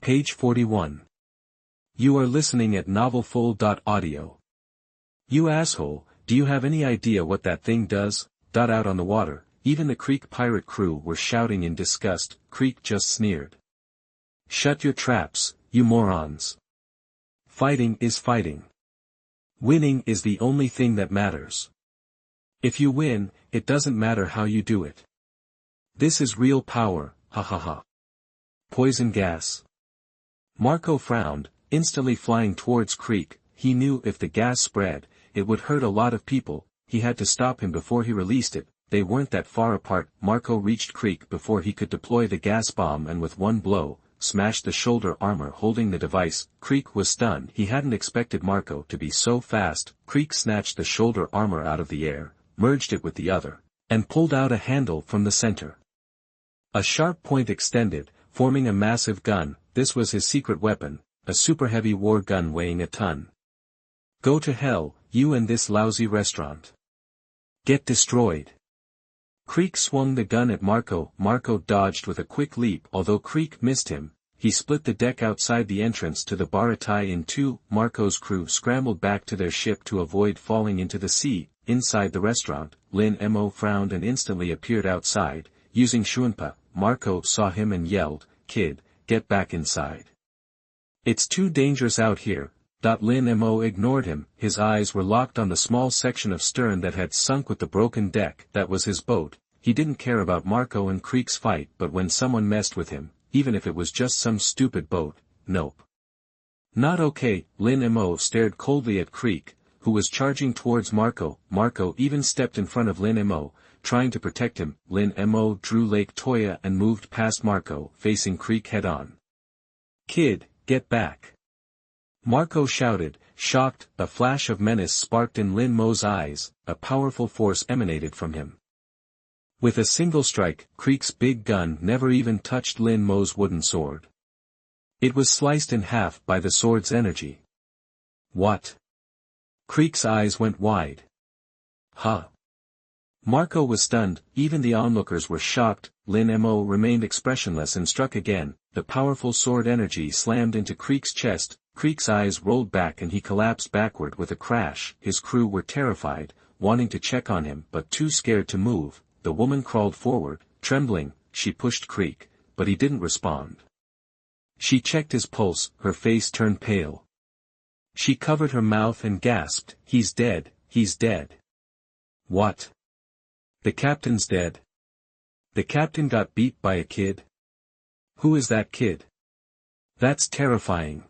Page 41. You are listening at novelfull.audio. You asshole, do you have any idea what that thing does? Out on the water, even the Creek pirate crew were shouting in disgust. Creek just sneered. Shut your traps, you morons. Fighting is fighting. Winning is the only thing that matters. If you win, it doesn't matter how you do it. This is real power, ha ha ha. Poison gas. Marco frowned, instantly flying towards Creek. He knew if the gas spread, it would hurt a lot of people. He had to stop him before he released it. They weren't that far apart. Marco reached Creek before he could deploy the gas bomb and with one blow, smashed the shoulder armor holding the device. Creek was stunned. He hadn't expected Marco to be so fast. Creek snatched the shoulder armor out of the air, merged it with the other, and pulled out a handle from the center. A sharp point extended, forming a massive gun. This was his secret weapon, a super heavy war gun weighing a ton. Go to hell, you and this lousy restaurant. Get destroyed. Creek swung the gun at Marco. Marco dodged with a quick leap. Although Creek missed him, he split the deck outside the entrance to the Baratai in two. Marco's crew scrambled back to their ship to avoid falling into the sea. Inside the restaurant, Lin Mo frowned and instantly appeared outside, using Shunpo. Marco saw him and yelled, "Kid, get back inside. It's too dangerous out here." Lin Mo ignored him. His eyes were locked on the small section of stern that had sunk with the broken deck. That was his boat. He didn't care about Marco and Creek's fight, but when someone messed with him, even if it was just some stupid boat, nope. Not okay. Lin Mo stared coldly at Creek, who was charging towards Marco. Marco even stepped in front of Lin Mo, trying to protect him. Lin Mo drew Lake Toya and moved past Marco, facing Creek head-on. "Kid, get back." Marco shouted, shocked. A flash of menace sparked in Lin Mo's eyes. A powerful force emanated from him. With a single strike, Creek's big gun never even touched Lin Mo's wooden sword. It was sliced in half by the sword's energy. What? Creek's eyes went wide. Huh? Marco was stunned. Even the onlookers were shocked. Lin Mo remained expressionless and struck again. The powerful sword energy slammed into Creek's chest. Creek's eyes rolled back and he collapsed backward with a crash. His crew were terrified, wanting to check on him but too scared to move. The woman crawled forward, trembling. She pushed Creek, but he didn't respond. She checked his pulse. Her face turned pale. She covered her mouth and gasped, "He's dead, he's dead." What? The captain's dead? The captain got beat by a kid? Who is that kid? That's terrifying.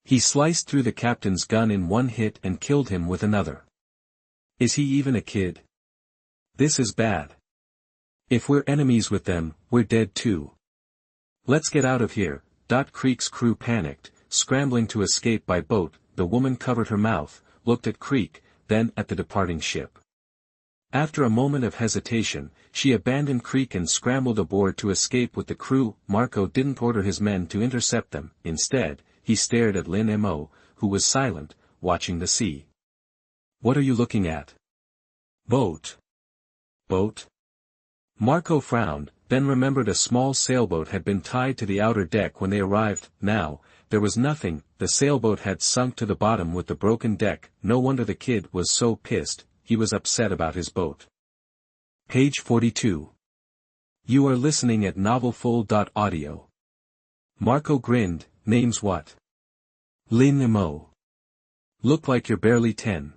He sliced through the captain's gun in one hit and killed him with another. Is he even a kid? This is bad. If we're enemies with them, we're dead too. Let's get out of here. Creek's crew panicked, scrambling to escape by boat. The woman covered her mouth, looked at Creek, then at the departing ship. After a moment of hesitation, she abandoned Creek and scrambled aboard to escape with the crew. Marco didn't order his men to intercept them. Instead, he stared at Lin Mo, who was silent, watching the sea. What are you looking at? Boat. Boat? Marco frowned, then remembered a small sailboat had been tied to the outer deck when they arrived. Now, there was nothing. The sailboat had sunk to the bottom with the broken deck. No wonder the kid was so pissed. He was upset about his boat. Page 42. You are listening at novelfull.audio. Marco grinned. Name's what? Lin Mo. Look like you're barely 10.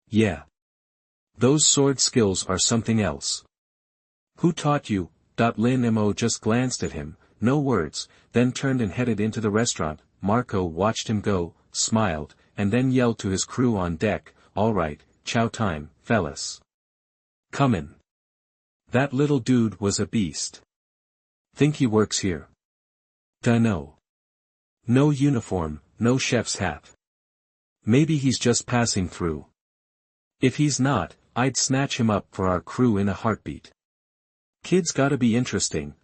Yeah. Those sword skills are something else. Who taught you? Lin Mo just glanced at him, no words, then turned and headed into the restaurant. Marco watched him go, smiled, and then yelled to his crew on deck, "All right, chow time, fellas. Comin'." That little dude was a beast. Think he works here? Dunno. No uniform, no chef's hat. Maybe he's just passing through. If he's not, I'd snatch him up for our crew in a heartbeat. Kid's gotta be interesting.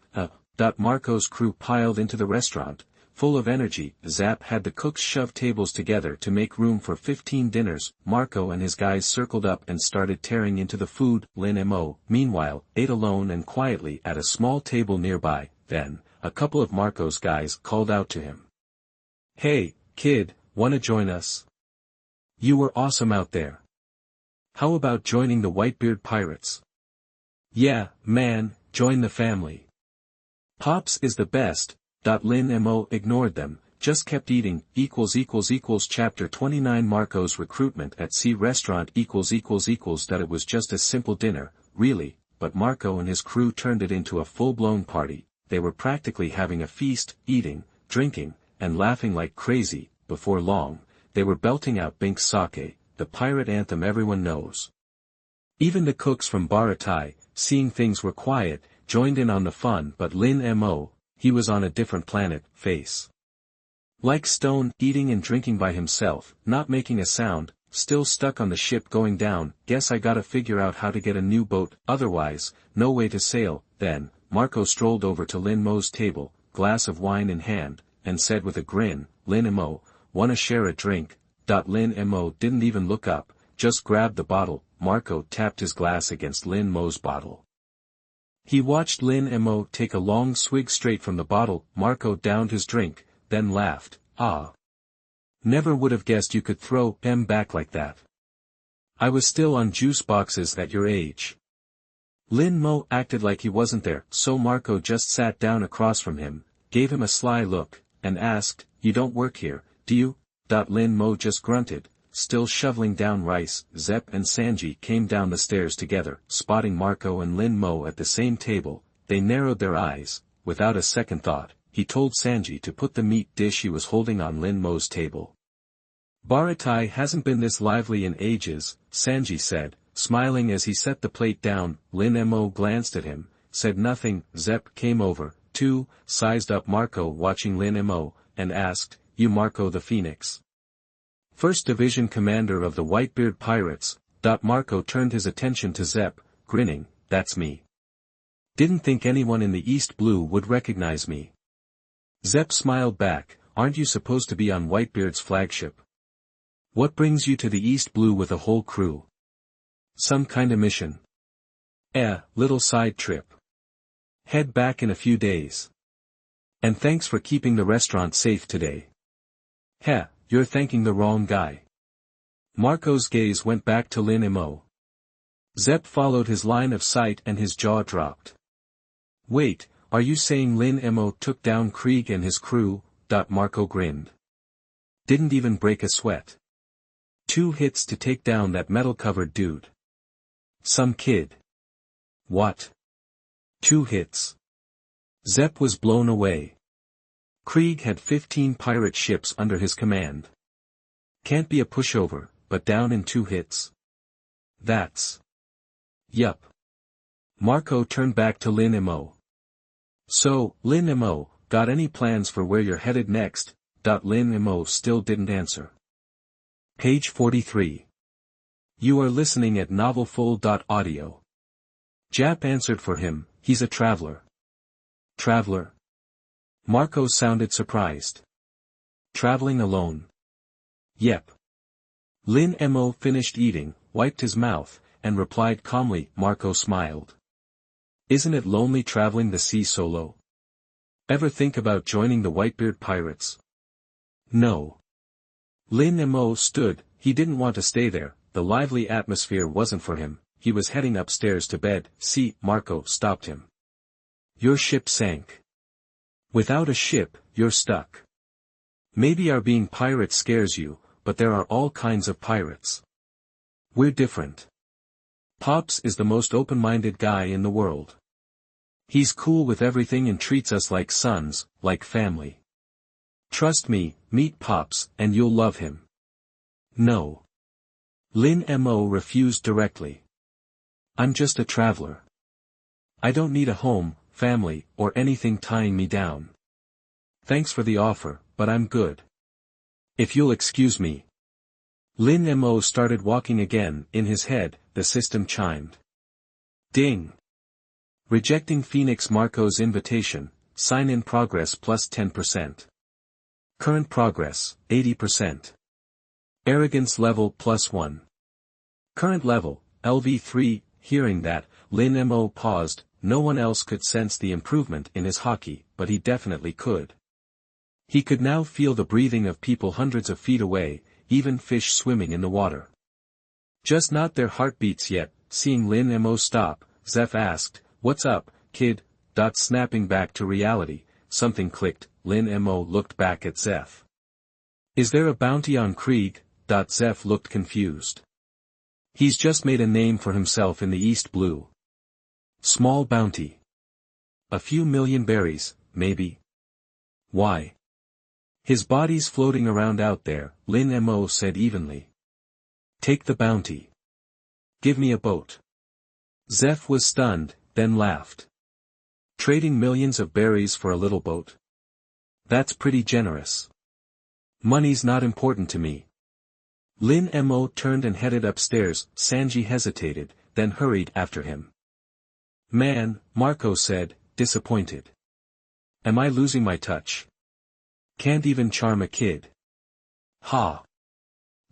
Marco's crew piled into the restaurant, full of energy. Zap had the cooks shove tables together to make room for 15 dinners. Marco and his guys circled up and started tearing into the food. Lin Mo, meanwhile, ate alone and quietly at a small table nearby. Then, a couple of Marco's guys called out to him. "Hey, kid, wanna join us? You were awesome out there. How about joining the Whitebeard Pirates?" "Yeah, man, join the family. Pops is the best." Lin Mo ignored them, just kept eating. Chapter 29 Marco's recruitment at sea restaurant. That it was just a simple dinner, really, but Marco and his crew turned it into a full-blown party. They were practically having a feast, eating, drinking, and laughing like crazy. Before long, they were belting out Bink's sake, the pirate anthem everyone knows. Even the cooks from Baratai, seeing things were quiet, joined in on the fun. But Lin Mo, he was on a different planet, face like stone, eating and drinking by himself, not making a sound, still stuck on the ship going down. "Guess I gotta figure out how to get a new boat, otherwise, no way to sail." Then, Marco strolled over to Lin Mo's table, glass of wine in hand, and said with a grin, "Lin Mo, wanna share a drink?" Lin Mo didn't even look up, just grabbed the bottle. Marco tapped his glass against Lin Mo's bottle. He watched Lin Mo take a long swig straight from the bottle. Marco downed his drink, then laughed. "Ah. Never would have guessed you could throw em back like that. I was still on juice boxes at your age." Lin Mo acted like he wasn't there, so Marco just sat down across from him, gave him a sly look, and asked, "You don't work here, do you?" Lin Mo just grunted, still shoveling down rice. Zep and Sanji came down the stairs together. Spotting Marco and Lin Mo at the same table, they narrowed their eyes. Without a second thought, he told Sanji to put the meat dish he was holding on Lin Mo's table. "Baratai hasn't been this lively in ages," Sanji said, smiling as he set the plate down. Lin Mo glanced at him, said nothing. Zep came over, too, sized up Marco watching Lin Mo, and asked, "You Marco the Phoenix? First Division Commander of the Whitebeard Pirates?" Marco turned his attention to Zep, grinning, "That's me. Didn't think anyone in the East Blue would recognize me." Zep smiled back, "Aren't you supposed to be on Whitebeard's flagship? What brings you to the East Blue with a whole crew? Some kinda mission?" Little side trip. Head back in a few days. And thanks for keeping the restaurant safe today." "Heh, you're thanking the wrong guy." Marco's gaze went back to Lin Mo. Zep followed his line of sight and his jaw dropped. "Wait, are you saying Lin Mo took down Krieg and his crew?" Marco grinned. "Didn't even break a sweat. 2 hits to take down that metal-covered dude. Some kid. What? 2 hits?" Zep was blown away. Krieg had 15 pirate ships under his command. Can't be a pushover, but down in 2 hits. That's... Yup. Marco turned back to Lin Mo. "So, Lin Mo, got any plans for where you're headed next?" Lin Mo still didn't answer. Page 43. You are listening at novelfull.audio. Jap answered for him, "He's a traveler." "Traveler?" Marco sounded surprised. "Traveling alone?" "Yep." Lin Mo finished eating, wiped his mouth, and replied calmly. Marco smiled. "Isn't it lonely traveling the sea solo? Ever think about joining the Whitebeard Pirates?" "No." Lin Mo stood. He didn't want to stay there, the lively atmosphere wasn't for him. He was heading upstairs to bed. "See," Marco stopped him. "Your ship sank. Without a ship, you're stuck. Maybe our being pirate scares you, but there are all kinds of pirates. We're different. Pops is the most open-minded guy in the world. He's cool with everything and treats us like sons, like family. Trust me, meet Pops, and you'll love him." "No." Lin Mo refused directly. "I'm just a traveler. I don't need a home, family, or anything tying me down. Thanks for the offer, but I'm good. If you'll excuse me." Lin Mo started walking again. In his head, the system chimed. Ding. Rejecting Phoenix Marco's invitation, sign-in progress plus 10%. Current progress, 80%. Arrogance level plus 1. Current level, LV3. Hearing that, Lin Mo paused, no one else could sense the improvement in his hockey, but he definitely could. He could now feel the breathing of people hundreds of feet away, even fish swimming in the water. Just not their heartbeats yet. Seeing Lin Mo stop, Zeph asked, "What's up, kid?" Snapping back to reality, something clicked. Lin Mo looked back at Zeph. "Is there a bounty on Krieg?" Zeph looked confused. "He's just made a name for himself in the East Blue." "Small bounty. A few million berries, maybe." "Why?" "His body's floating around out there," Lin Mo said evenly. "Take the bounty. Give me a boat." Zeph was stunned, then laughed. "Trading millions of berries for a little boat? That's pretty generous. Money's not important to me." Lin Mo turned and headed upstairs. Sanji hesitated, then hurried after him. "Man," Marco said, disappointed. "Am I losing my touch? Can't even charm a kid." "Ha!"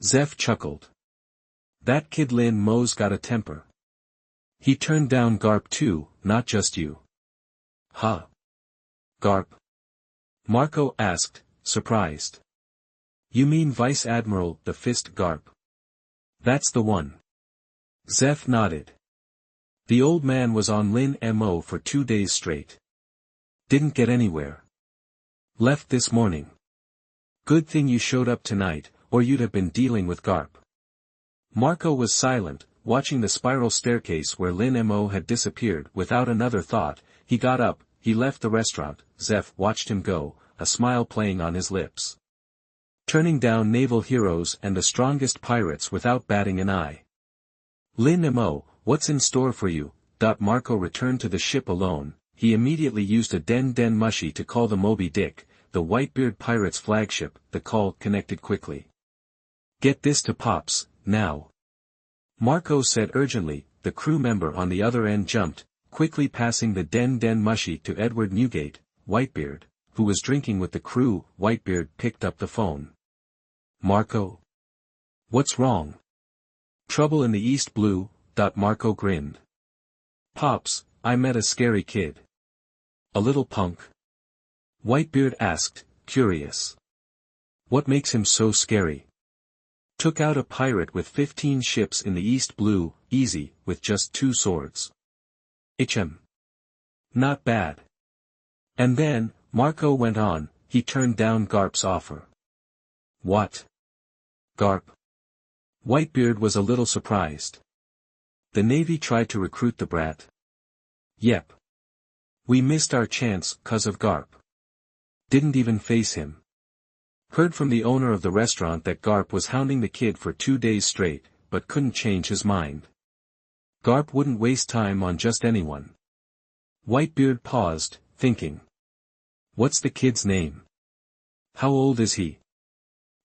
Zeph chuckled. "That kid Lin Mo's got a temper. He turned down Garp too, not just you." "Huh? Garp?" Marco asked, surprised. "You mean Vice Admiral the Fist Garp?" "That's the one." Zeph nodded. "The old man was on Lin Mo for 2 days straight. Didn't get anywhere. Left this morning. Good thing you showed up tonight, or you'd have been dealing with Garp." Marco was silent, watching the spiral staircase where Lin Mo had disappeared. Without another thought, he got up, he left the restaurant. Zeph watched him go, a smile playing on his lips. Turning down naval heroes and the strongest pirates without batting an eye. "Lin Mo, what's in store for you?" Marco returned to the ship alone. He immediately used a den mushy to call the Moby Dick, the Whitebeard pirate's flagship. The call connected quickly. "Get this to Pops, now," Marco said urgently. The crew member on the other end jumped, quickly passing the den mushy to Edward Newgate, Whitebeard, who was drinking with the crew. Whitebeard picked up the phone. "Marco? What's wrong?" "Trouble in the East Blue." Marco grinned. "Pops, I met a scary kid." "A little punk?" Whitebeard asked, curious. "What makes him so scary?" "Took out a pirate with 15 ships in the East Blue, easy, with just 2 swords. Not bad." And then, Marco went on, he turned down Garp's offer. "What? Garp?" Whitebeard was a little surprised. "The Navy tried to recruit the brat." "Yep. We missed our chance, 'cause of Garp. Didn't even face him. Heard from the owner of the restaurant that Garp was hounding the kid for 2 days straight, but couldn't change his mind. Garp wouldn't waste time on just anyone." Whitebeard paused, thinking. "What's the kid's name? How old is he?"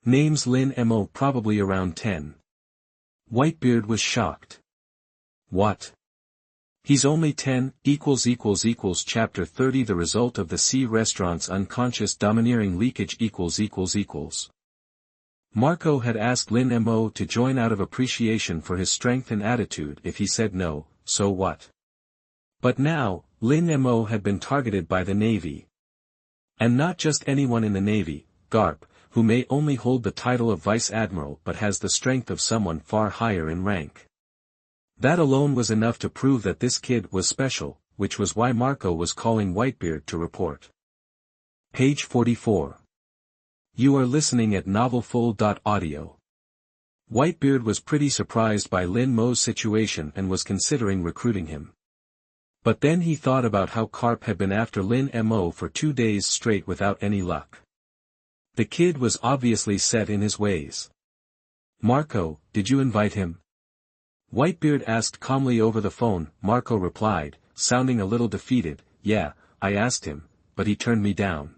"Name's Lin Mo, probably around 10. Whitebeard was shocked. "What? He's only 10, == Chapter 30 The result of the sea restaurant's unconscious domineering leakage == Marco had asked Lin Mo to join out of appreciation for his strength and attitude. If he said no, so what? But now, Lin Mo had been targeted by the Navy. And not just anyone in the Navy, Garp, who may only hold the title of Vice Admiral but has the strength of someone far higher in rank. That alone was enough to prove that this kid was special, which was why Marco was calling Whitebeard to report. Page 44. You are listening at novelfull.audio. Whitebeard was pretty surprised by Lin Mo's situation and was considering recruiting him. But then he thought about how Karp had been after Lin Mo for 2 days straight without any luck. The kid was obviously set in his ways. "Marco, did you invite him?" Whitebeard asked calmly over the phone. Marco replied, sounding a little defeated, "Yeah, I asked him, but he turned me down.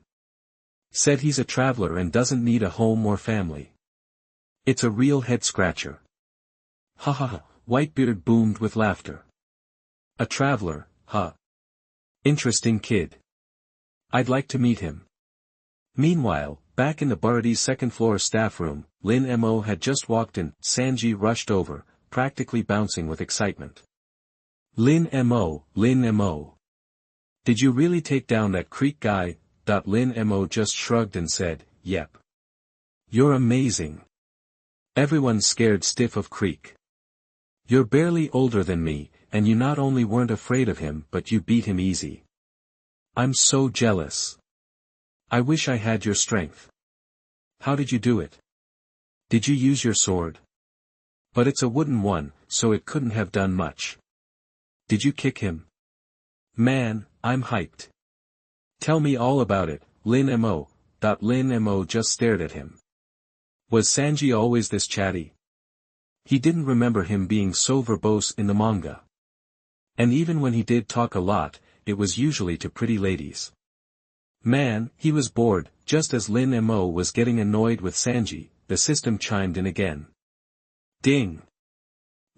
Said he's a traveler and doesn't need a home or family. It's a real head-scratcher." "Ha ha ha," Whitebeard boomed with laughter. "A traveler, huh? Interesting kid. I'd like to meet him." Meanwhile, back in the Burrady's second-floor staff room, Lin Mo had just walked in. Sanji rushed over, practically bouncing with excitement. Lin Mo, Lin Mo. Did you really take down that Creek guy? Lin Mo just shrugged and said, yep. You're amazing. Everyone's scared stiff of Creek. You're barely older than me, and you not only weren't afraid of him but you beat him easy. I'm so jealous. I wish I had your strength. How did you do it? Did you use your sword? But it's a wooden one, so it couldn't have done much. Did you kick him? Man, I'm hyped. Tell me all about it, Lin Mo. Lin Mo just stared at him. Was Sanji always this chatty? He didn't remember him being so verbose in the manga. And even when he did talk a lot, it was usually to pretty ladies. Man, he was bored. Just as Lin Mo was getting annoyed with Sanji, the system chimed in again. Ding!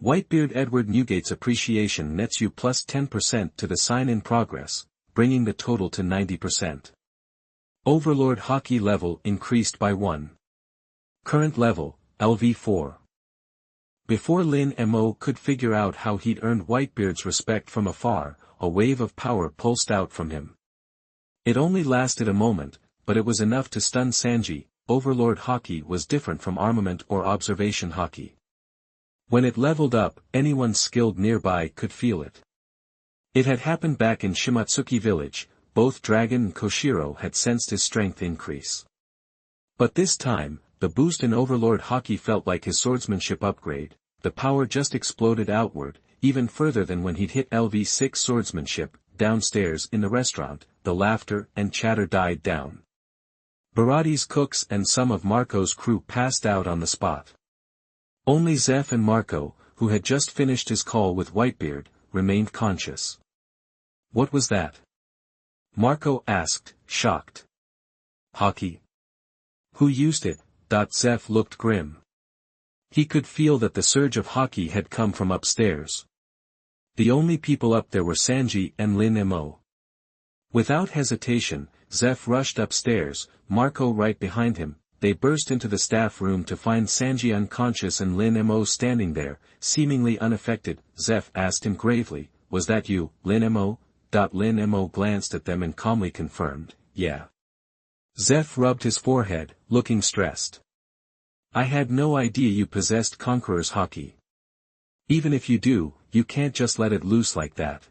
Whitebeard Edward Newgate's appreciation nets you plus 10% to the sign in progress, bringing the total to 90%. Overlord Hockey level increased by 1. Current level, LV4. Before Lin Mo could figure out how he'd earned Whitebeard's respect from afar, a wave of power pulsed out from him. It only lasted a moment, but it was enough to stun Sanji. Overlord Hockey was different from armament or observation hockey. When it leveled up, anyone skilled nearby could feel it. It had happened back in Shimatsuki Village. Both Dragon and Koshiro had sensed his strength increase. But this time, the boost in Overlord Hockey felt like his swordsmanship upgrade. The power just exploded outward, even further than when he'd hit LV6 swordsmanship. Downstairs in the restaurant, the laughter and chatter died down. Barati's cooks and some of Marco's crew passed out on the spot. Only Zeph and Marco, who had just finished his call with Whitebeard, remained conscious. What was that? Marco asked, shocked. Hockey. Who used it? Zeph looked grim. He could feel that the surge of hockey had come from upstairs. The only people up there were Sanji and Lin Mo. Without hesitation, Zeph rushed upstairs, Marco right behind him. They burst into the staff room to find Sanji unconscious and Lin Mo standing there, seemingly unaffected. Zeph asked him gravely, was that you, Lin Mo? Lin Mo glanced at them and calmly confirmed, yeah. Zeph rubbed his forehead, looking stressed. I had no idea you possessed Conqueror's Hockey. Even if you do, you can't just let it loose like that.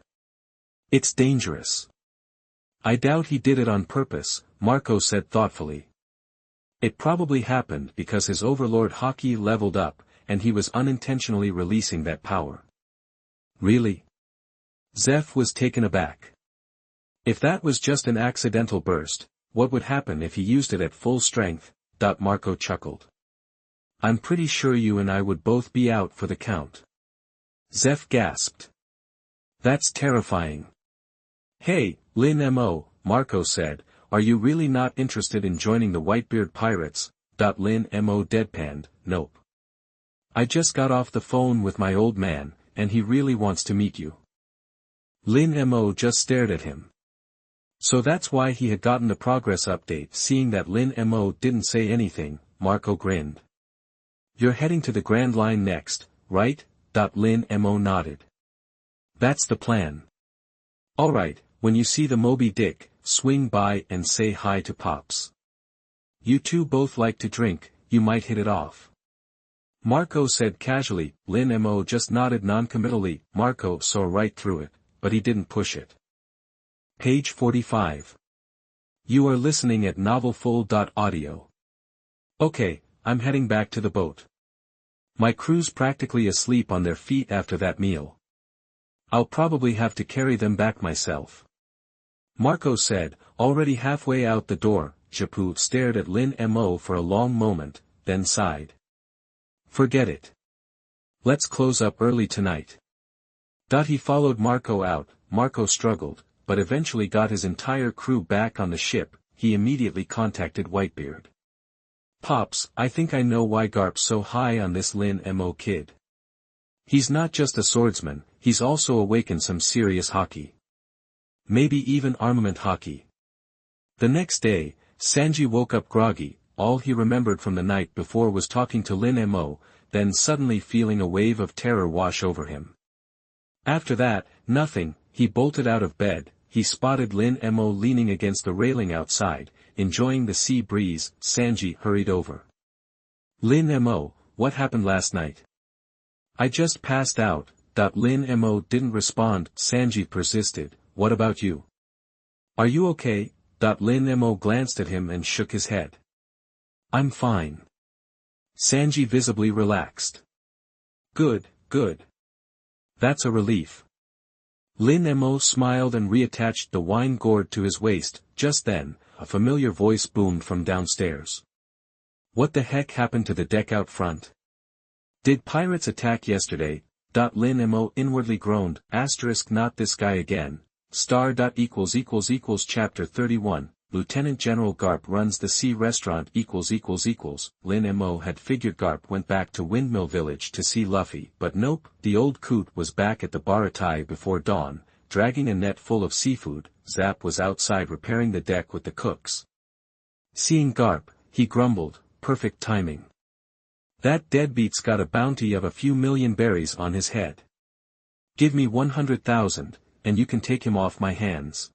It's dangerous. I doubt he did it on purpose, Marco said thoughtfully. It probably happened because his Overlord Hockey leveled up, and he was unintentionally releasing that power. Really? Zeph was taken aback. If that was just an accidental burst, what would happen if he used it at full strength? Marco chuckled. I'm pretty sure you and I would both be out for the count. Zeph gasped. That's terrifying. Hey, Lin Mo, Marco said, are you really not interested in joining the Whitebeard Pirates? Lin Mo deadpanned, nope. I just got off the phone with my old man, and he really wants to meet you. Lin Mo just stared at him. So that's why he had gotten the progress update. Seeing that Lin Mo didn't say anything, Marco grinned. You're heading to the Grand Line next, right? Lin Mo nodded. That's the plan. Alright, when you see the Moby Dick, swing by and say hi to Pops. You two both like to drink, you might hit it off. Marco said casually. Lin Mo just nodded noncommittally. Marco saw right through it, but he didn't push it. Page 45. You are listening at novelfull.audio. Okay, I'm heading back to the boat. My crew's practically asleep on their feet after that meal. I'll probably have to carry them back myself. Marco said, already halfway out the door. Japu stared at Lin Mo for a long moment, then sighed. Forget it. Let's close up early tonight. He followed Marco out. Marco struggled, but eventually got his entire crew back on the ship. He immediately contacted Whitebeard. Pops, I think I know why Karp's so high on this Lin Mo kid. He's not just a swordsman, he's also awakened some serious hockey. Maybe even armament hockey. The next day, Sanji woke up groggy. All he remembered from the night before was talking to Lin Mo, then suddenly feeling a wave of terror wash over him. After that, nothing. He bolted out of bed, he spotted Lin Mo leaning against the railing outside, enjoying the sea breeze. Sanji hurried over. Lin Mo, what happened last night? I just passed out. Lin Mo didn't respond. Sanji persisted, what about you? Are you okay? Lin Mo glanced at him and shook his head. I'm fine. Sanji visibly relaxed. Good, good. That's a relief. Lin Mo smiled and reattached the wine gourd to his waist. Just then, a familiar voice boomed from downstairs. What the heck happened to the deck out front? Did pirates attack yesterday? Lin Mo inwardly groaned, not this guy again. Chapter 31, Lieutenant General Garp runs the sea restaurant. Lin Mo had figured Garp went back to Windmill Village to see Luffy, but nope, the old coot was back at the Baratai before dawn, dragging a net full of seafood. Zap was outside repairing the deck with the cooks. Seeing Garp, he grumbled, perfect timing. That deadbeat's got a bounty of a few million berries on his head. Give me 100,000, and you can take him off my hands.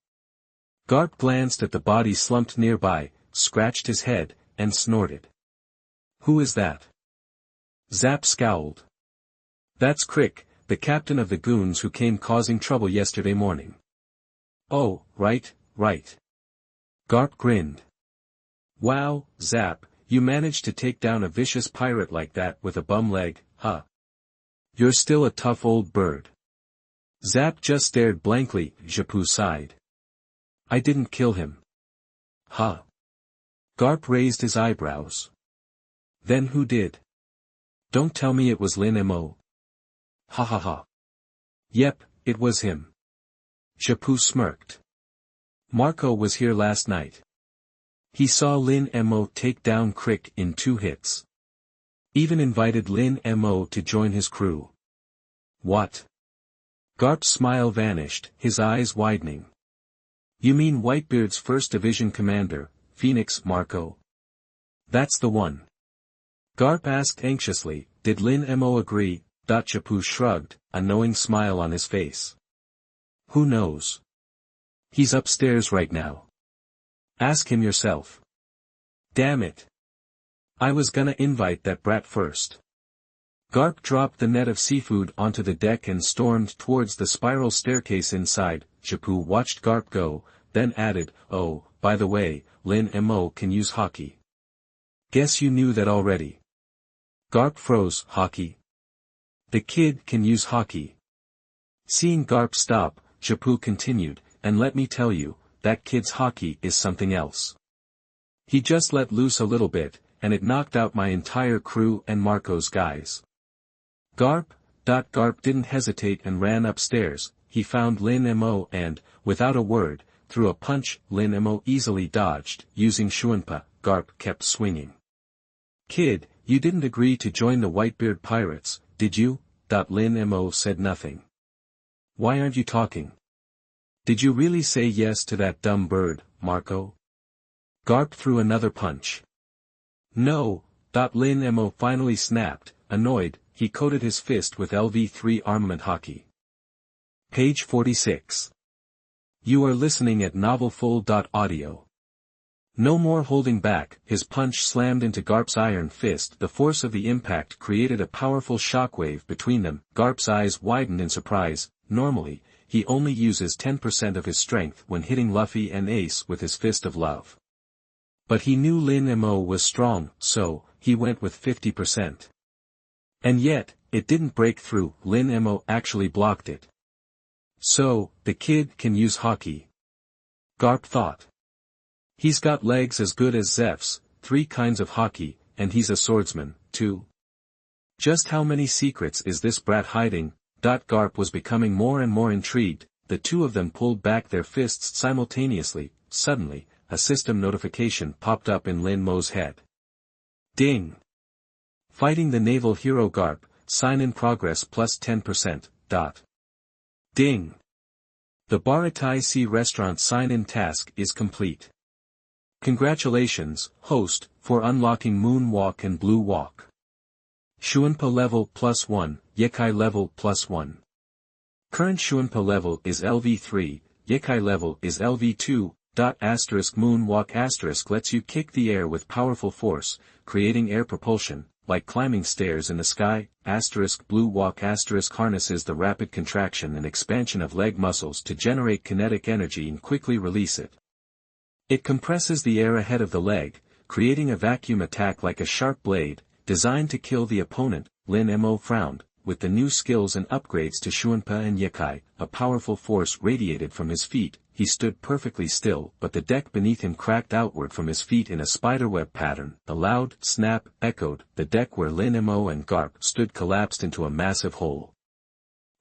Garp glanced at the body slumped nearby, scratched his head, and snorted. Who is that? Zap scowled. That's Crick, the captain of the goons who came causing trouble yesterday morning. Oh, right, right. Garp grinned. Wow, Zap, you managed to take down a vicious pirate like that with a bum leg, huh? You're still a tough old bird. Zap just stared blankly. Shunpo sighed. I didn't kill him. Huh? Garp raised his eyebrows. Then who did? Don't tell me it was Lin Mo. Ha ha ha. Yep, it was him. Shunpo smirked. Marco was here last night. He saw Lin Mo take down Crick in 2 hits. Even invited Lin Mo to join his crew. What? Garp's smile vanished, his eyes widening. You mean Whitebeard's 1st Division commander, Phoenix Marco? That's the one. Garp asked anxiously, did Lin Mo agree? Shunpo shrugged, a knowing smile on his face. Who knows? He's upstairs right now. Ask him yourself. Damn it. I was gonna invite that brat first. Garp dropped the net of seafood onto the deck and stormed towards the spiral staircase inside. Shunpo watched Garp go, then added, oh, by the way, Lin Mo can use hockey. Guess you knew that already. Garp froze. Hockey? The kid can use hockey. Seeing Garp stop, Shunpo continued, and let me tell you, that kid's hockey is something else. He just let loose a little bit, and it knocked out my entire crew and Marco's guys. Garp? Garp didn't hesitate and ran upstairs. He found Lin Mo and, without a word, threw a punch. Lin Mo easily dodged. Using Shunpo, Garp kept swinging. Kid, you didn't agree to join the Whitebeard pirates, did you? Lin Mo said nothing. Why aren't you talking? Did you really say yes to that dumb bird, Marco? Garp threw another punch. No. Lin Mo finally snapped, annoyed. He coated his fist with LV3 armament hockey. Page 46. You are listening at novelfull.audio. No more holding back, his punch slammed into Garp's iron fist. The force of the impact created a powerful shockwave between them. Garp's eyes widened in surprise. Normally, he only uses 10% of his strength when hitting Luffy and Ace with his fist of love. But he knew Lin Mo was strong, so, he went with 50%. And yet, it didn't break through. Lin Mo actually blocked it. So, the kid can use hockey. Garp thought. He's got legs as good as Zeph's, 3 kinds of hockey, and he's a swordsman, too. Just how many secrets is this brat hiding? Garp was becoming more and more intrigued. The two of them pulled back their fists simultaneously. Suddenly, a system notification popped up in Lin Mo's head. Ding! Fighting the naval hero Garp, sign in progress plus 10%. Ding! The Baratai Sea Restaurant sign-in task is complete. Congratulations, host, for unlocking Moonwalk and Blue Walk. Shunpo level +1, Yekai level +1. Current Shunpo level is LV3, Yekai level is LV2, moonwalk lets you kick the air with powerful force, creating air propulsion, like climbing stairs in the sky. Blue walk harnesses the rapid contraction and expansion of leg muscles to generate kinetic energy and quickly release it. It compresses the air ahead of the leg, creating a vacuum attack like a sharp blade, designed to kill the opponent. Lin Mo frowned. With the new skills and upgrades to Shunpo and Yekai, a powerful force radiated from his feet. He stood perfectly still, but the deck beneath him cracked outward from his feet in a spiderweb pattern. A loud snap echoed. The deck where Lin Mo and Karp stood collapsed into a massive hole.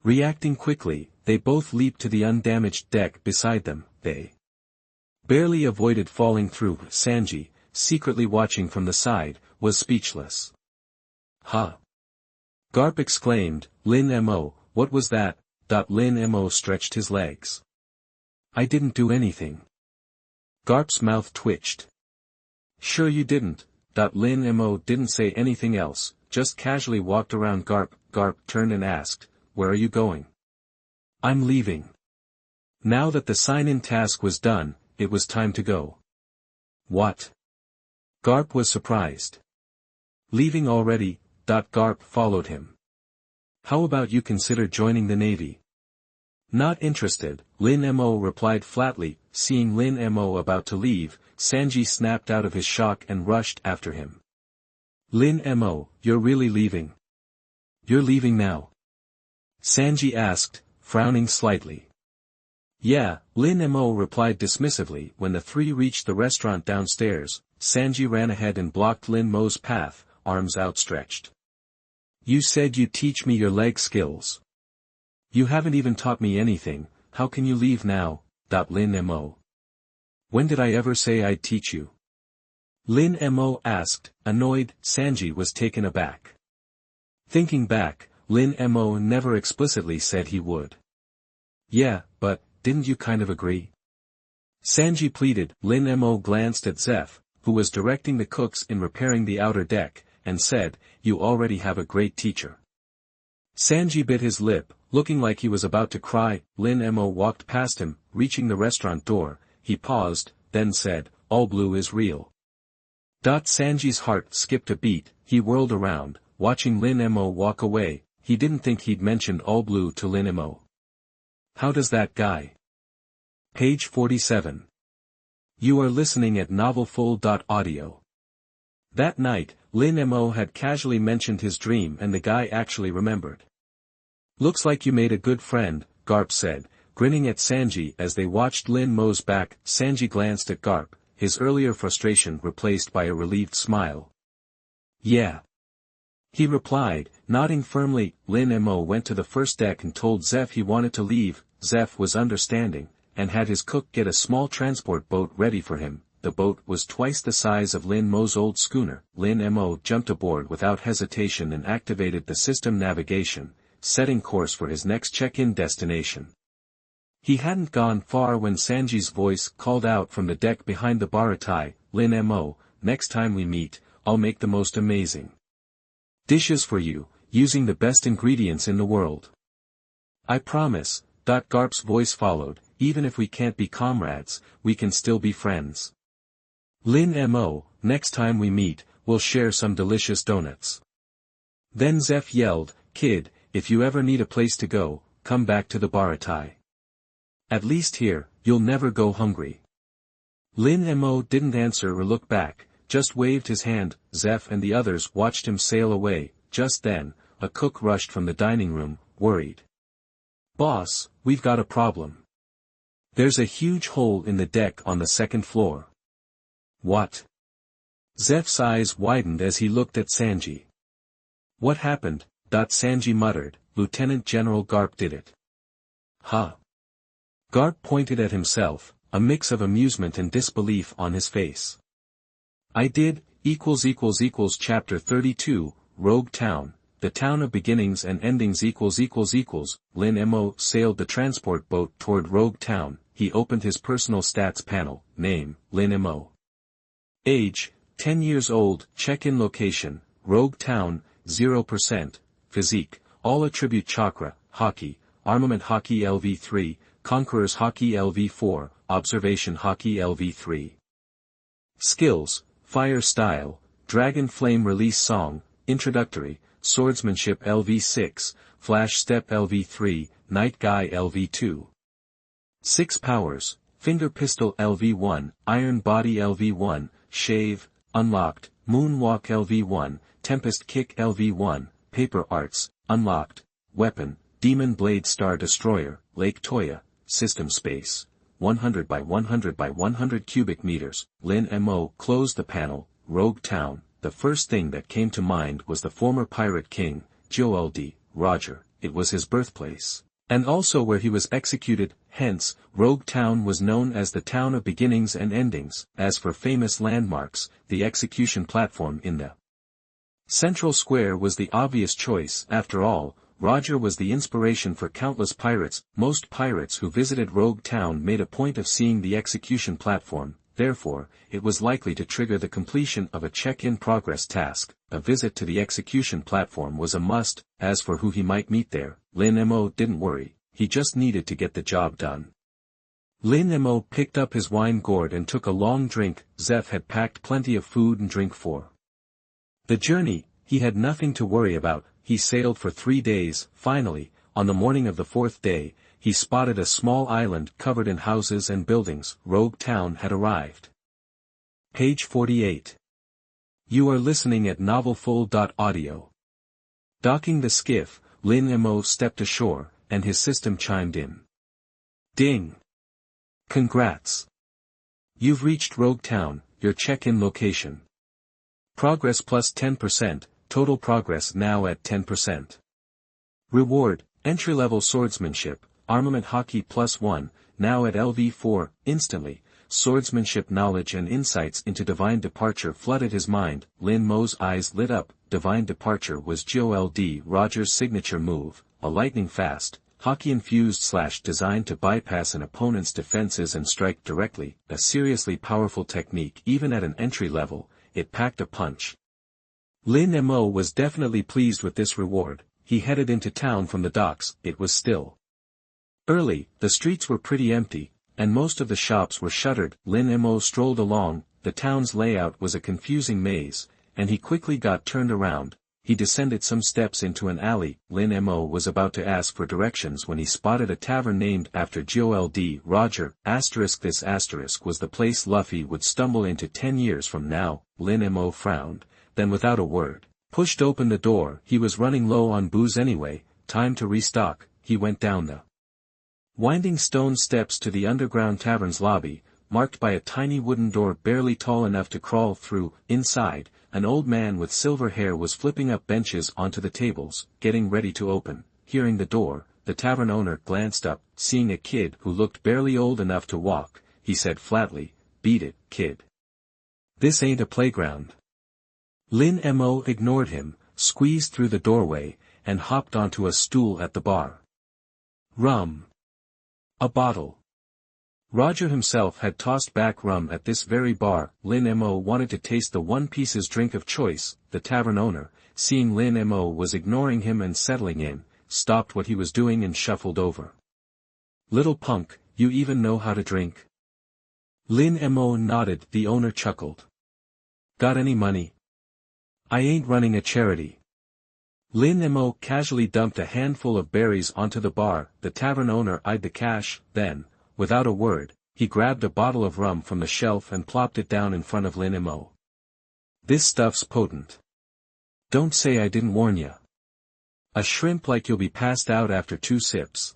Reacting quickly, they both leaped to the undamaged deck beside them. They barely avoided falling through. Sanji, secretly watching from the side, was speechless. "Huh!" Karp exclaimed. "Lin Mo, what was that?" Lin Mo stretched his legs. "I didn't do anything." Karp's mouth twitched. "Sure you didn't." Lin Mo didn't say anything else, just casually walked around Karp. Karp turned and asked, "Where are you going?" "I'm leaving." Now that the sign-in task was done, it was time to go. "What?" Karp was surprised. "Leaving already?" Karp followed him. "How about you consider joining the Navy?" "Not interested," Lin Mo replied flatly. Seeing Lin Mo about to leave, Sanji snapped out of his shock and rushed after him. "Lin Mo, you're really leaving?" "You're leaving now?" Sanji asked, frowning slightly. "Yeah," Lin Mo replied dismissively. When the three reached the restaurant downstairs, Sanji ran ahead and blocked Lin Mo's path, arms outstretched. "You said you'd teach me your leg skills. You haven't even taught me anything. How can you leave now?" Lin Mo. "When did I ever say I'd teach you?" Lin Mo asked, annoyed. Sanji was taken aback. Thinking back, Lin Mo never explicitly said he would. "Yeah, but, didn't you kind of agree?" Sanji pleaded. Lin Mo glanced at Zeph, who was directing the cooks in repairing the outer deck, and said, "You already have a great teacher." Sanji bit his lip, looking like he was about to cry. Lin Mo walked past him. Reaching the restaurant door, he paused, then said, "All blue is real." Sanji's heart skipped a beat. He whirled around, watching Lin Mo walk away. He didn't think he'd mentioned All Blue to Lin Mo. How does that guy? Page 47. You are listening at novelfull.audio. That night, Lin Mo had casually mentioned his dream and the guy actually remembered. "Looks like you made a good friend," Karp said, grinning at Sanji as they watched Lin Mo's back. Sanji glanced at Karp, his earlier frustration replaced by a relieved smile. "Yeah," he replied, nodding firmly. Lin Mo went to the first deck and told Zeph he wanted to leave. Zeph was understanding, and had his cook get a small transport boat ready for him. The boat was twice the size of Lin Mo's old schooner. Lin Mo jumped aboard without hesitation and activated the system navigation, setting course for his next check-in destination. He hadn't gone far when Sanji's voice called out from the deck behind the baratai, "Lin Mo, next time we meet, I'll make the most amazing dishes for you, using the best ingredients in the world. I promise." Karp's voice followed, "Even if we can't be comrades, we can still be friends. Lin Mo, next time we meet, we'll share some delicious donuts." Then Zeph yelled, "Kid, if you ever need a place to go, come back to the baratai. At least here, you'll never go hungry." Lin Mo didn't answer or look back, just waved his hand. Zeph and the others watched him sail away. Just then, a cook rushed from the dining room, worried. "Boss, we've got a problem. There's a huge hole in the deck on the second floor." "What?" Zeph's eyes widened as he looked at Sanji. "What happened?" Sanji muttered. "Lieutenant General Karp did it." "Huh?" Karp pointed at himself, a mix of amusement and disbelief on his face. "I did, Chapter 32, Rogue Town, the town of beginnings and endings Lin Mo sailed the transport boat toward Rogue Town. He opened his personal stats panel. Name, Lin Mo. Age, 10 years old. Check-in location, Rogue Town, 0%. Physique, all attribute chakra, hockey, armament hockey LV3, Conqueror's Hockey LV4, Observation Hockey LV3. Skills, Fire Style, Dragon Flame Release Song, Introductory, Swordsmanship LV6, Flash Step LV3, Night Guy LV2. 6 Powers, Finger Pistol LV1, Iron Body LV1, Shave, Unlocked, Moonwalk LV1, Tempest Kick LV1, Paper Arts, Unlocked, Weapon, Demon Blade Star Destroyer, Lake Toya, System Space, 100 by 100 by 100 cubic meters. Lin Mo closed the panel. Rogue Town. The first thing that came to mind was the former pirate king, Jold, Roger. It was his birthplace, and also where he was executed. Hence, Rogue Town was known as the town of beginnings and endings. As for famous landmarks, the execution platform in the Central Square was the obvious choice. After all, Roger was the inspiration for countless pirates. Most pirates who visited Rogue Town made a point of seeing the execution platform, therefore, it was likely to trigger the completion of a check-in progress task. A visit to the execution platform was a must. As for who he might meet there, Lin Mo didn't worry, he just needed to get the job done. Lin Mo picked up his wine gourd and took a long drink. Zeph had packed plenty of food and drink for the journey. He had nothing to worry about. He sailed for 3 days. Finally, on the morning of the 4th day, he spotted a small island covered in houses and buildings. Rogue Town had arrived. Page 48. You are listening at novelfull.audio. Docking the skiff, Lin Mo stepped ashore, and his system chimed in. Ding! Congrats! You've reached Rogue Town, your check-in location. Progress plus 10%, total progress now at 10%. Reward, entry-level swordsmanship, armament hockey plus 1, now at LV4, instantly. Swordsmanship knowledge and insights into divine departure flooded his mind. Lin Mo's eyes lit up. Divine departure was Jold Roger's signature move, a lightning-fast, hockey-infused / designed to bypass an opponent's defenses and strike directly. A seriously powerful technique. Even at an entry level, it packed a punch. Lin Mo was definitely pleased with this reward. He headed into town from the docks. It was still early, the streets were pretty empty, and most of the shops were shuttered. Lin Mo strolled along. The town's layout was a confusing maze, and he quickly got turned around. He descended some steps into an alley. Lin Mo was about to ask for directions when he spotted a tavern named after Jold Roger. This asterisk was the place Luffy would stumble into 10 years from now. Lin Mo frowned, then without a word, pushed open the door. He was running low on booze anyway. Time to restock. He went down the winding stone steps to the underground tavern's lobby, marked by a tiny wooden door barely tall enough to crawl through. Inside, an old man with silver hair was flipping up benches onto the tables, getting ready to open. Hearing the door, the tavern owner glanced up. Seeing a kid who looked barely old enough to walk, he said flatly, "Beat it, kid. This ain't a playground." Lin Mo ignored him, squeezed through the doorway, and hopped onto a stool at the bar. Rum. A bottle. Roger himself had tossed back rum at this very bar. Lin Mo wanted to taste the One Piece's drink of choice. The tavern owner, seeing Lin Mo was ignoring him and settling in, stopped what he was doing and shuffled over. "Little punk, you even know how to drink?" Lin Mo nodded. The owner chuckled. "Got any money?" "I ain't running a charity." Lin Mo casually dumped a handful of berries onto the bar. The tavern owner eyed the cash, then, without a word, he grabbed a bottle of rum from the shelf and plopped it down in front of Lin Mo. "This stuff's potent. Don't say I didn't warn ya. A shrimp like you'll be passed out after 2 sips.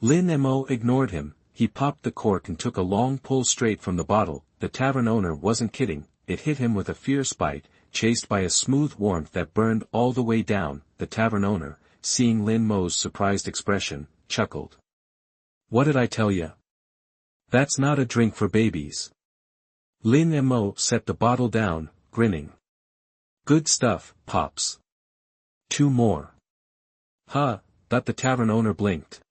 Lin Mo ignored him. He popped the cork and took a long pull straight from the bottle. The tavern owner wasn't kidding. It hit him with a fierce bite, chased by a smooth warmth that burned all the way down. The tavern owner, seeing Lin Mo's surprised expression, chuckled. "What did I tell ya? That's not a drink for babies." Lin Mo set the bottle down, grinning. "Good stuff, Pops. 2 more. Huh, the tavern owner blinked.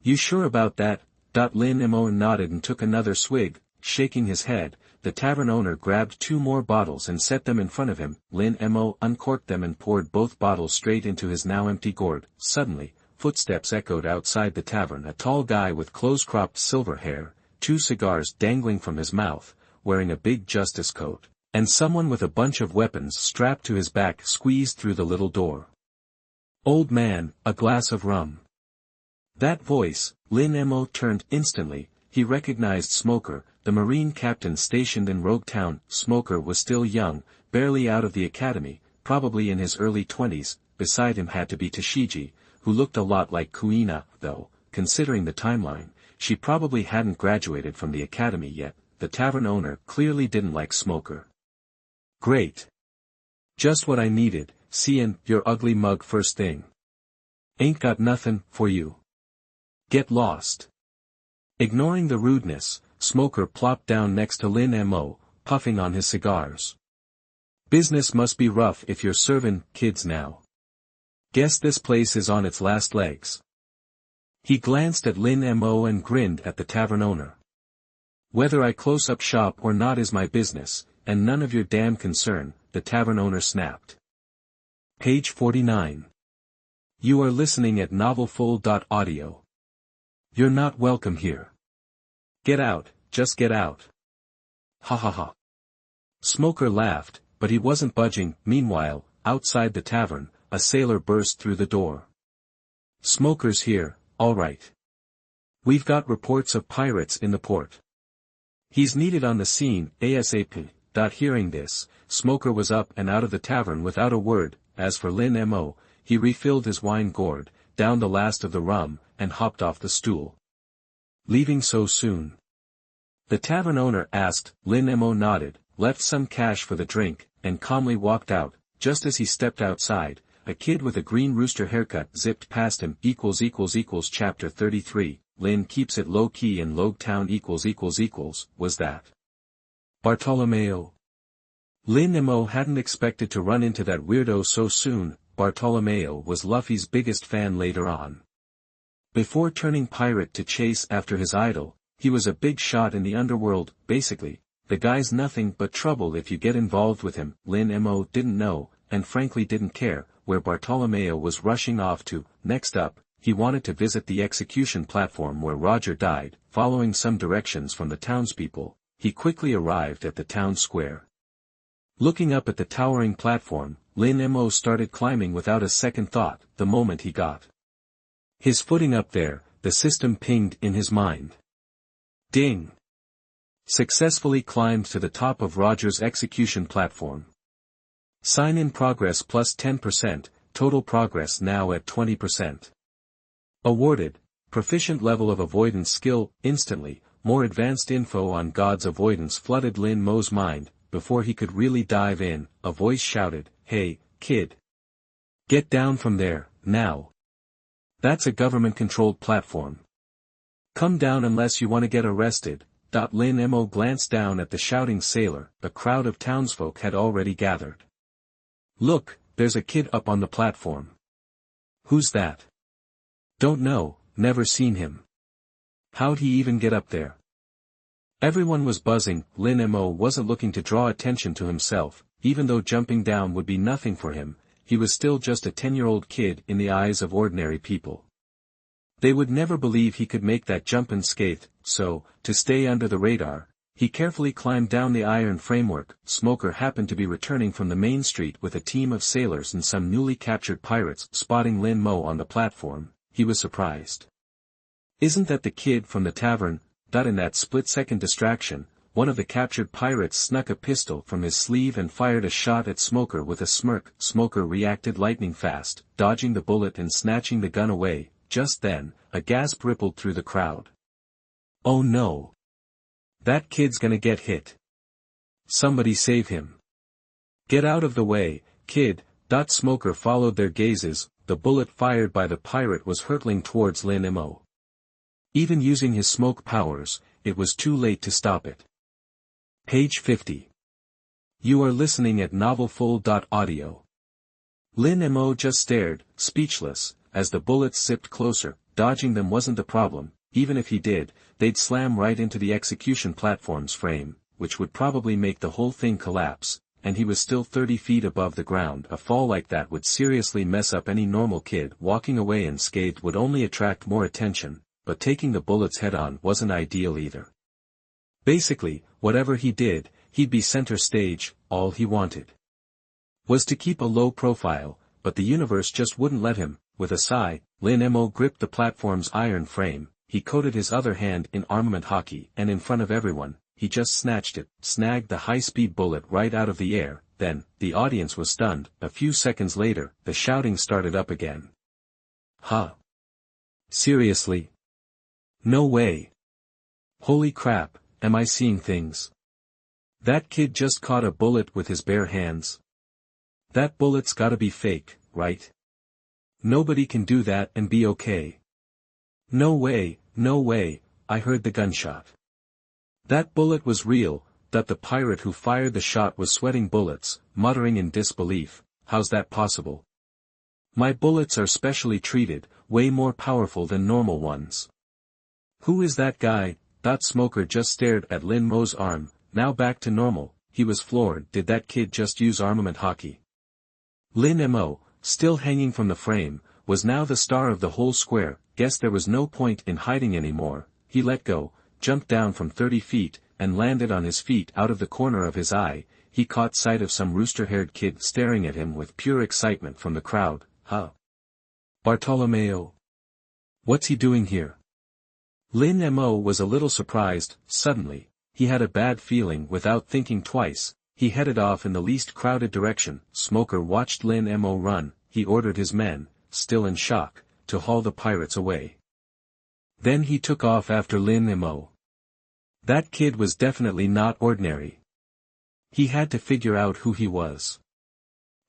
"You sure about that?" Lin Mo nodded and took another swig, shaking his head. The tavern owner grabbed 2 more bottles and set them in front of him. Lin Mo uncorked them and poured both bottles straight into his now empty gourd. Suddenly, footsteps echoed outside the tavern. A tall guy with close-cropped silver hair, 2 cigars dangling from his mouth, wearing a big justice coat, and someone with a bunch of weapons strapped to his back squeezed through the little door. "Old man, a glass of rum." That voice, Lin Mo turned instantly. He recognized Smoker, the Marine captain stationed in Luoge Town. Smoker was still young, barely out of the academy, probably in his early 20s, beside him had to be Tashiji, who looked a lot like Kuina, though, considering the timeline, she probably hadn't graduated from the academy yet. The tavern owner clearly didn't like Smoker. "Great. Just what I needed, seein' your ugly mug first thing. Ain't got nothin' for you. Get lost." Ignoring the rudeness, Smoker plopped down next to Lin Mo, puffing on his cigars. "Business must be rough if you're serving kids now. Guess this place is on its last legs." He glanced at Lin Mo and grinned at the tavern owner. "Whether I close up shop or not is my business, and none of your damn concern," the tavern owner snapped. Page 49. You are listening at novelfull.audio. You're not welcome here. Get out, just get out. Ha ha ha. Smoker laughed, but he wasn't budging. Meanwhile, outside the tavern, a sailor burst through the door. "Smoker's here, all right. We've got reports of pirates in the port. He's needed on the scene, ASAP. Hearing this, Smoker was up and out of the tavern without a word. As for Lin Mo, he refilled his wine gourd, downed the last of the rum, and hopped off the stool. "Leaving so soon?" the tavern owner asked. Lin Mo nodded, left some cash for the drink, and calmly walked out. Just as he stepped outside, a kid with a green rooster haircut zipped past him. Chapter 33, Lin keeps it low-key in Luoge Town. Was that Bartolomeo? Lin Mo hadn't expected to run into that weirdo so soon. Bartolomeo was Luffy's biggest fan later on. Before turning pirate to chase after his idol, he was a big shot in the underworld. Basically, the guy's nothing but trouble if you get involved with him. Lin Mo didn't know, and frankly didn't care, where Bartolomeo was rushing off to. Next up, he wanted to visit the execution platform where Roger died. Following some directions from the townspeople, he quickly arrived at the town square. Looking up at the towering platform, Lin Mo started climbing without a second thought. The moment he got his footing up there, the system pinged in his mind. Ding! Successfully climbed to the top of Roger's execution platform. Sign in progress plus 10%, total progress now at 20%. Awarded, proficient level of avoidance skill. Instantly, more advanced info on God's avoidance flooded Lin Mo's mind. Before he could really dive in, a voice shouted, "Hey, kid! Get down from there, now! That's a government-controlled platform. Come down unless you want to get arrested." Lin Mo glanced down at the shouting sailor. A crowd of townsfolk had already gathered. "Look, there's a kid up on the platform." "Who's that?" "Don't know, never seen him." "How'd he even get up there?" Everyone was buzzing. Lin Mo wasn't looking to draw attention to himself. Even though jumping down would be nothing for him, he was still just a 10-year-old kid in the eyes of ordinary people. They would never believe he could make that jump unscathed, so, to stay under the radar, he carefully climbed down the iron framework. Smoker happened to be returning from the main street with a team of sailors and some newly captured pirates. Spotting Lin Mo on the platform, he was surprised. "Isn't that the kid from the tavern?" In that split-second distraction, one of the captured pirates snuck a pistol from his sleeve and fired a shot at Smoker with a smirk. Smoker reacted lightning fast, dodging the bullet and snatching the gun away. Just then, a gasp rippled through the crowd. "Oh no! That kid's gonna get hit. Somebody save him. Get out of the way, kid." Smoker followed their gazes. The bullet fired by the pirate was hurtling towards Lin Mo. Even using his smoke powers, it was too late to stop it. Page 50. You are listening at novelfull.audio. Lin Mo just stared, speechless, as the bullets zipped closer. Dodging them wasn't the problem. Even if he did, they'd slam right into the execution platform's frame, which would probably make the whole thing collapse. and he was still 30 feet above the ground. A fall like that would seriously mess up any normal kid. Walking away unscathed would only attract more attention, but taking the bullets head-on wasn't ideal either. Basically, whatever he did, he'd be center stage. All he wanted was to keep a low profile, but the universe just wouldn't let him. With a sigh, Lin Mo gripped the platform's iron frame. He coated his other hand in armament hockey, and in front of everyone, he just snatched it, snagged the high-speed bullet right out of the air. Then, the audience was stunned. A few seconds later, the shouting started up again. Huh? Seriously? No way. Holy crap, am I seeing things? That kid just caught a bullet with his bare hands. That bullet's gotta be fake, right? Nobody can do that and be okay. No way, I heard the gunshot. That bullet was real. That the pirate who fired the shot was sweating bullets, muttering in disbelief. How's that possible? My bullets are specially treated, way more powerful than normal ones. Who is that guy? That smoker just stared at Lin Mo's arm, now back to normal. He was floored. Did that kid just use armament hockey? Lin Mo, still hanging from the frame, was now the star of the whole square. Guess there was no point in hiding anymore. He let go, jumped down from 30 feet, and landed on his feet. Out of the corner of his eye, he caught sight of some rooster-haired kid staring at him with pure excitement from the crowd. Huh? Bartolomeo? What's he doing here? Lin Mo was a little surprised. Suddenly, he had a bad feeling. Without thinking twice, he headed off in the least crowded direction. Smoker watched Lin Mo run. He ordered his men, still in shock, to haul the pirates away. Then he took off after Lin Mo. That kid was definitely not ordinary. He had to figure out who he was.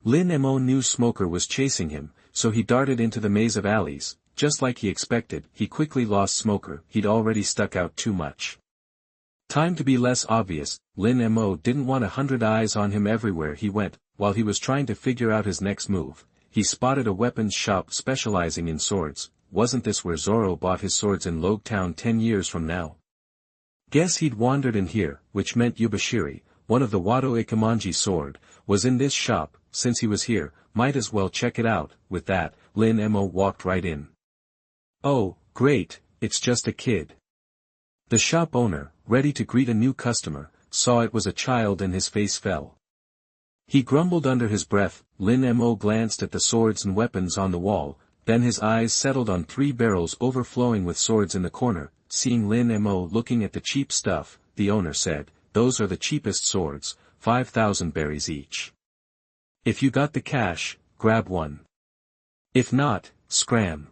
Lin Mo knew Smoker was chasing him, so he darted into the maze of alleys. Just like he expected, he quickly lost Smoker. He'd already stuck out too much. Time to be less obvious. Lin Mo didn't want 100 eyes on him everywhere he went. While he was trying to figure out his next move, he spotted a weapons shop specializing in swords. Wasn't this where Zoro bought his swords in Luoge Town 10 years from now? Guess he'd wandered in here, which meant Yubashiri, one of the Wado Ikemonji sword, was in this shop. Since he was here, might as well check it out. With that, Lin Mo walked right in. Oh, great, it's just a kid. The shop owner, ready to greet a new customer, saw it was a child and his face fell. He grumbled under his breath. Lin Mo glanced at the swords and weapons on the wall, then his eyes settled on 3 barrels overflowing with swords in the corner. Seeing Lin Mo looking at the cheap stuff, the owner said, "Those are the cheapest swords, 5,000 berries each. If you got the cash, grab one. If not, scram."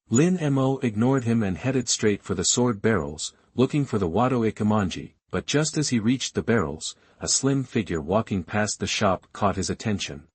Lin Mo ignored him and headed straight for the sword barrels, looking for the Wado Ikemonji, but just as he reached the barrels, a slim figure walking past the shop caught his attention.